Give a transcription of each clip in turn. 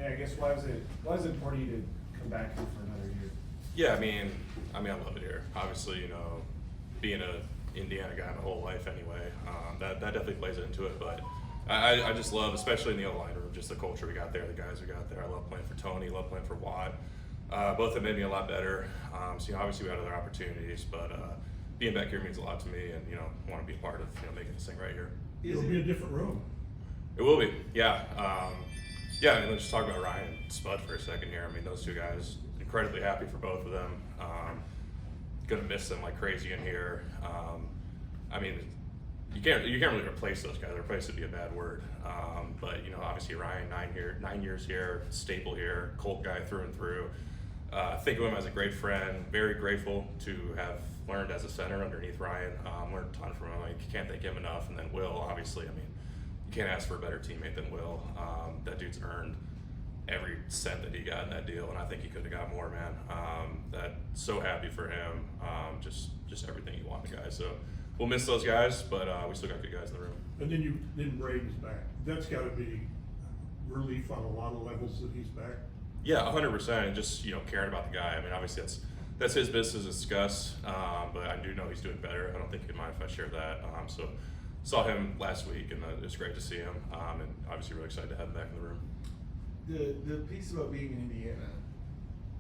Yeah, I guess why was it important to you to come back here for another year? Yeah, I mean, I love it here. Obviously, being a Indiana guy my whole life anyway, that definitely plays into it. But I just love, especially in the O-line room, just the culture we got there, the guys we got there. I love playing for Tony, love playing for Watt. Both have made me a lot better. So obviously we had other opportunities, but being back here means a lot to me, and want to be a part of making this thing right here. It'll be a different room. It will be, yeah. Yeah, I mean, let's just talk about Ryan and Spud for a second here. I mean, those two guys, incredibly happy for both of them. Gonna miss them like crazy in here. I mean, you can't really replace those guys. Replace would be a bad word. But obviously Ryan, 9 years here, staple here, Colt guy through and through. Think of him as a great friend. Very grateful to have learned as a center underneath Ryan. Learned a ton from him. Like, you can't thank him enough. And then Will, obviously, I mean, you can't ask for a better teammate than Will. That dude's earned every cent that he got in that deal, and I think he could have got more, man. So happy for him. Just everything you want in a guy. So we'll miss those guys, but we still got good guys in the room. And then Braden's back. That's got to be relief on a lot of levels that he's back. Yeah, 100%. And just caring about the guy. I mean, obviously that's his business to discuss, but I do know he's doing better. I don't think he'd mind if I share that. So saw him last week, and it was great to see him. And obviously really excited to have him back in the room. The piece about being in Indiana,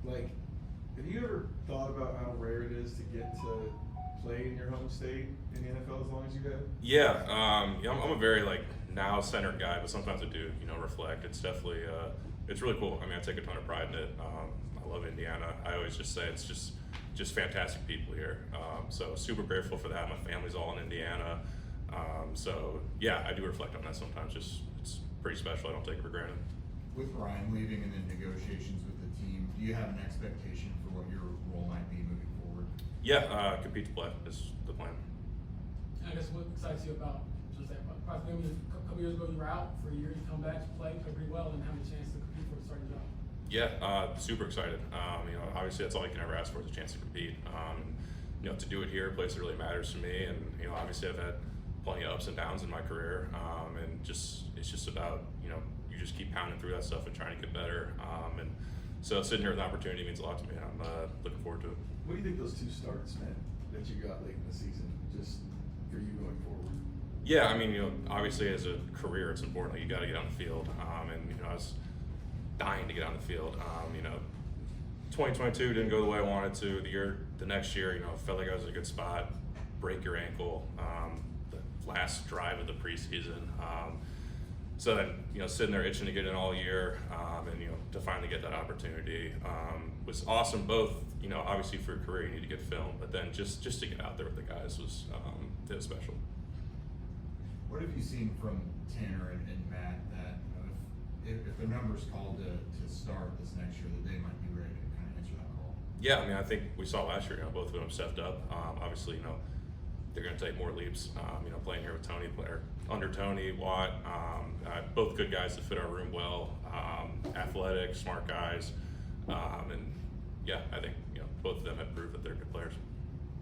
like, have you ever thought about how rare it is to get to play in your home state in the NFL as long as you have? Yeah, I'm a very now centered guy, but sometimes I do reflect. It's definitely it's really cool. I mean, I take a ton of pride in it. I love Indiana. I always just say it's just fantastic people here. So super grateful for that. My family's all in Indiana. So yeah, I do reflect on that sometimes. It's pretty special. I don't take it for granted. With Ryan leaving and then negotiations with the team, do you have an expectation for what your role might be moving forward? Yeah, compete to play is the plan. I guess what excites you about just that? Maybe a couple years ago you were out for a year, you come back, you play pretty well, and have a chance to compete for the starting job. Yeah, super excited. Obviously that's all you can ever ask for is a chance to compete. To do it here, a place that really matters to me, and obviously I've had plenty of ups and downs in my career, and it's just about you just keep pounding through that stuff and trying to get better. And so sitting here with an opportunity means a lot to me. I'm looking forward to it. What do you think those two starts meant that you got late in the season, just for you going forward? Yeah, I mean, obviously as a career, it's important. You got to get on the field, and I was dying to get on the field. 2022 didn't go the way I wanted to. The next year, felt like I was in a good spot. Break your ankle. The last drive of the preseason. So then, sitting there itching to get in all year, and to finally get that opportunity was awesome. Both, obviously for your career you need to get film, but then just to get out there with the guys was special. What have you seen from Tanner and Matt that if the number's called to start this next year, that they might be ready to kind of answer that call? Yeah, I mean, I think we saw last year, both of them stepped up. Obviously, they're going to take more leaps. Playing here with Tony, under Tony, Watt, both good guys that fit our room well, athletic, smart guys, and yeah, I think both of them have proved that they're good players.